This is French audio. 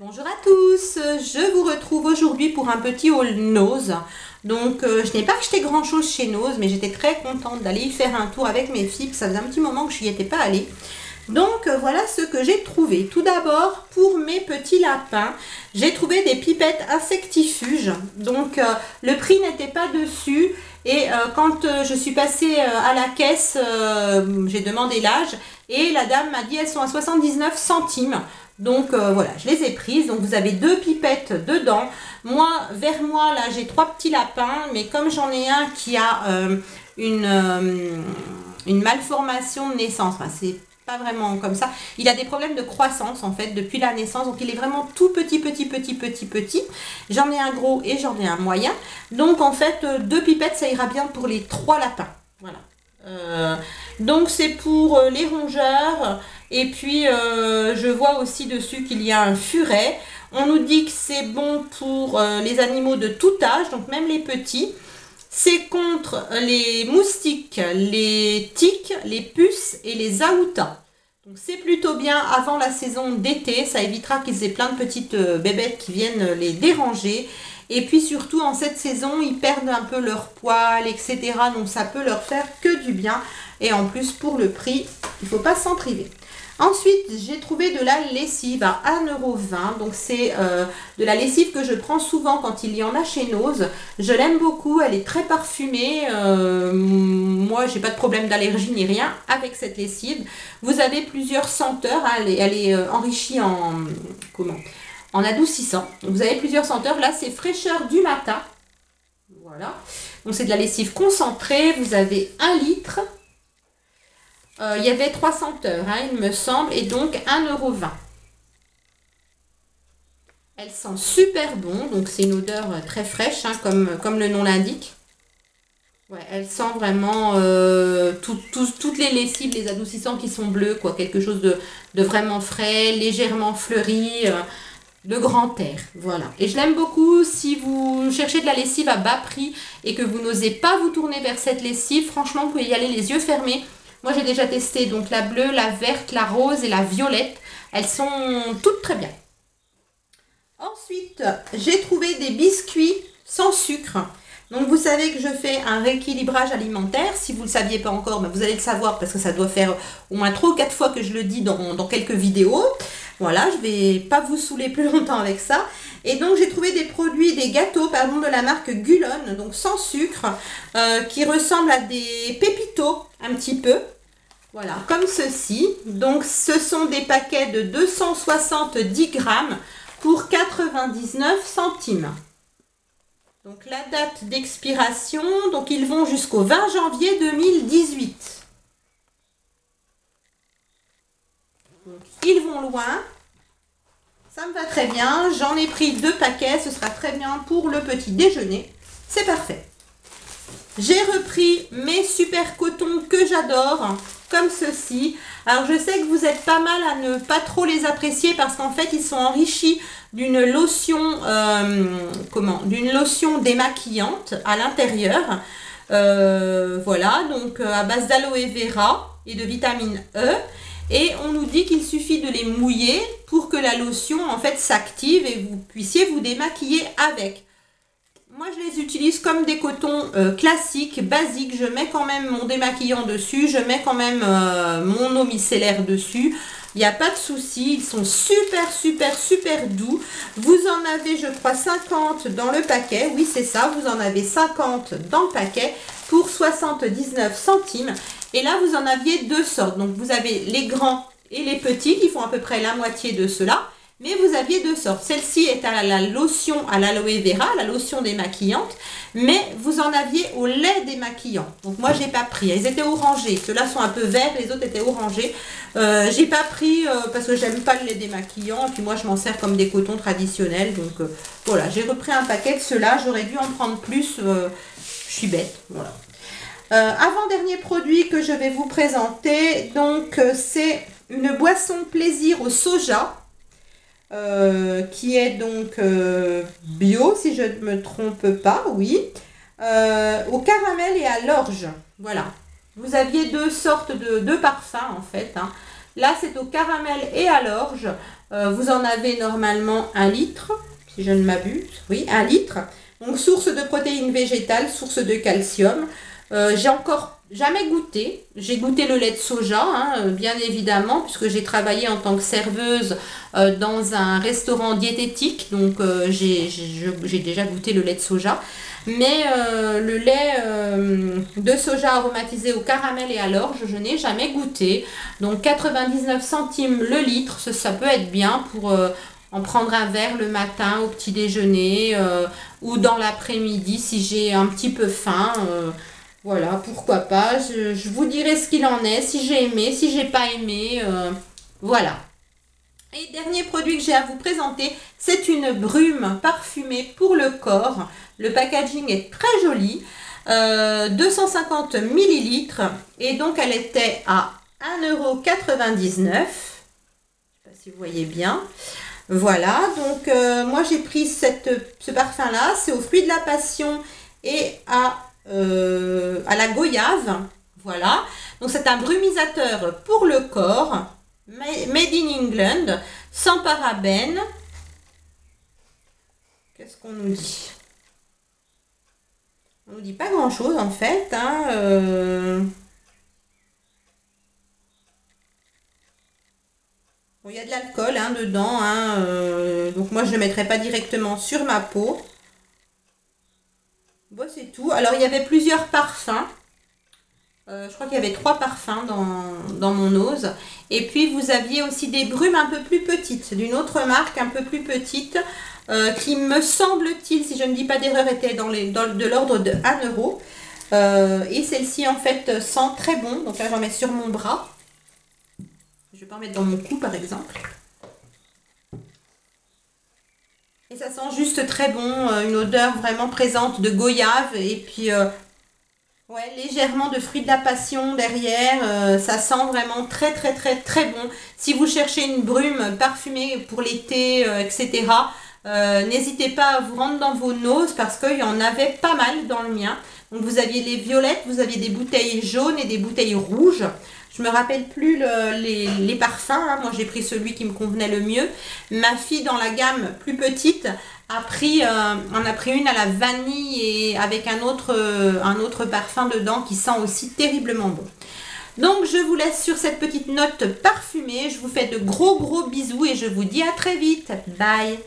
Bonjour à tous, je vous retrouve aujourd'hui pour un petit haul Nose. Donc je n'ai pas acheté grand chose chez Nose, mais j'étais très contente d'aller y faire un tour avec mes filles, ça faisait un petit moment que je n'y étais pas allée. Donc voilà ce que j'ai trouvé. Tout d'abord, pour mes petits lapins, j'ai trouvé des pipettes insectifuges. Donc le prix n'était pas dessus. Et quand je suis passée à la caisse, j'ai demandé l'âge. Et la dame m'a dit elles sont à 79 centimes. Donc voilà, je les ai prises. Donc vous avez deux pipettes dedans. Moi, vers moi, là, j'ai trois petits lapins. Mais comme j'en ai un qui a une malformation de naissance, enfin, c'est pas vraiment comme ça. Il a des problèmes de croissance en fait depuis la naissance. Donc il est vraiment tout petit. J'en ai un gros et j'en ai un moyen. Donc en fait, deux pipettes, ça ira bien pour les trois lapins. Voilà. Donc c'est pour les rongeurs. Et puis je vois aussi dessus qu'il y a un furet. On nous dit que c'est bon pour les animaux de tout âge, donc même les petits. C'est contre les moustiques, les tiques, les puces et les aoutas. Donc c'est plutôt bien avant la saison d'été. Ça évitera qu'ils aient plein de petites bébêtes qui viennent les déranger. Et puis surtout en cette saison, ils perdent un peu leur poil, etc. Donc ça peut leur faire que du bien. Et en plus pour le prix, il ne faut pas s'en priver. Ensuite, j'ai trouvé de la lessive à 1,20 €. Donc, c'est de la lessive que je prends souvent quand il y en a chez Nose. Je l'aime beaucoup, elle est très parfumée. Moi, j'ai pas de problème d'allergie ni rien avec cette lessive. Vous avez plusieurs senteurs. Hein, elle est enrichie en adoucissant. Donc, vous avez plusieurs senteurs. Là, c'est fraîcheur du matin. Voilà. Donc, c'est de la lessive concentrée. Vous avez 1 litre. Il y avait 3 senteurs, hein, il me semble, et donc 1,20 €. Elle sent super bon, donc c'est une odeur très fraîche, hein, comme le nom l'indique. Ouais, elle sent vraiment toutes les lessives, les adoucissants qui sont bleus, quoi, quelque chose de vraiment frais, légèrement fleuri, de grand air, voilà. Et je l'aime beaucoup. Si vous cherchez de la lessive à bas prix et que vous n'osez pas vous tourner vers cette lessive, franchement, vous pouvez y aller les yeux fermés. Moi, j'ai déjà testé donc la bleue, la verte, la rose et la violette. Elles sont toutes très bien. Ensuite, j'ai trouvé des biscuits sans sucre. Donc, vous savez que je fais un rééquilibrage alimentaire. Si vous ne le saviez pas encore, ben, vous allez le savoir parce que ça doit faire au moins 3 ou 4 fois que je le dis dans quelques vidéos. Voilà, je ne vais pas vous saouler plus longtemps avec ça. Et donc, j'ai trouvé des produits, des gâteaux, pardon, de la marque Gulone, donc sans sucre, qui ressemblent à des pépitos un petit peu. Voilà, comme ceci. Donc, ce sont des paquets de 270 grammes pour 99 centimes. Donc, la date d'expiration, donc ils vont jusqu'au 20 janvier 2018. Donc, ils vont loin. Ça me va très bien. J'en ai pris 2 paquets. Ce sera très bien pour le petit déjeuner. C'est parfait. J'ai repris mes super cotons que j'adore, comme ceci. Alors je sais que vous êtes pas mal à ne pas trop les apprécier parce qu'en fait ils sont enrichis d'une lotion, d'une lotion démaquillante à l'intérieur. Voilà, donc à base d'aloe vera et de vitamine E. Et on nous dit qu'il suffit de les mouiller pour que la lotion en fait s'active et vous puissiez vous démaquiller avec. Moi, je les utilise comme des cotons classiques, basiques. Je mets quand même mon démaquillant dessus. Je mets quand même mon eau micellaire dessus. Il n'y a pas de souci. Ils sont super doux. Vous en avez, je crois, 50 dans le paquet. Oui, c'est ça. Vous en avez 50 dans le paquet pour 79 centimes. Et là, vous en aviez 2 sortes. Donc, vous avez les grands et les petits qui font à peu près la moitié de cela. Mais vous aviez 2 sortes. Celle-ci est à la lotion à l'aloe vera, la lotion démaquillante. Mais vous en aviez au lait démaquillant. Donc moi, j'ai pas pris. Ils étaient orangés. Ceux-là sont un peu verts, les autres étaient orangés. J'ai pas pris parce que j'aime pas le lait démaquillant. Et puis moi, je m'en sers comme des cotons traditionnels. Donc voilà, j'ai repris un paquet de ceux-là. J'aurais dû en prendre plus. Je suis bête. Voilà. Avant-dernier produit que je vais vous présenter. Donc c'est une boisson plaisir au soja. Qui est donc bio, si je ne me trompe pas, oui, au caramel et à l'orge. Voilà. Vous aviez 2 sortes de parfums, en fait. Hein. Là, c'est au caramel et à l'orge. Vous en avez normalement 1 litre, si je ne m'abuse. Oui, 1 litre. Donc, source de protéines végétales, source de calcium. J'ai encore jamais goûté. J'ai goûté le lait de soja, hein, bien évidemment, puisque j'ai travaillé en tant que serveuse dans un restaurant diététique. Donc, j'ai déjà goûté le lait de soja. Mais le lait de soja aromatisé au caramel et à l'orge, je n'ai jamais goûté. Donc 99 centimes le litre, ça peut être bien pour en prendre un verre le matin au petit déjeuner ou dans l'après-midi si j'ai un petit peu faim. Voilà, pourquoi pas. Je vous dirai ce qu'il en est, si j'ai aimé, si j'ai pas aimé. Voilà. Et dernier produit que j'ai à vous présenter, c'est une brume parfumée pour le corps. Le packaging est très joli, 250 millilitres et donc elle était à 1,99 €. Je ne sais pas si vous voyez bien. Voilà, donc moi j'ai pris ce parfum-là, c'est aux fruits de la passion et à la goyave. Voilà, donc c'est un brumisateur pour le corps. Made in England, sans parabènes. Qu'est-ce qu'on nous dit? On nous dit pas grand chose en fait. Hein, Bon, il y a de l'alcool hein, dedans. Hein, donc moi je ne le mettrai pas directement sur ma peau. Bon, c'est tout. Alors il y avait plusieurs parfums. Je crois qu'il y avait 3 parfums dans mon Nose. Et puis vous aviez aussi des brumes un peu plus petites, d'une autre marque un peu plus petite, qui me semble-t-il, si je ne dis pas d'erreur, était de l'ordre de 1 €. Et celle-ci en fait sent très bon. Donc là j'en mets sur mon bras. Je vais pas en mettre dans mon cou par exemple. Et ça sent juste très bon, une odeur vraiment présente de goyave et puis... ouais, légèrement de fruits de la passion derrière, ça sent vraiment très très très très bon. Si vous cherchez une brume parfumée pour l'été, etc., n'hésitez pas à vous rendre dans vos Nose parce qu'il y en avait pas mal dans le mien. Donc vous aviez les violettes, vous aviez des bouteilles jaunes et des bouteilles rouges. Je me rappelle plus les parfums, hein. Moi j'ai pris celui qui me convenait le mieux. Ma fille dans la gamme plus petite en a pris une à la vanille et avec un autre parfum dedans qui sent aussi terriblement bon. Donc je vous laisse sur cette petite note parfumée. Je vous fais de gros bisous et je vous dis à très vite. Bye!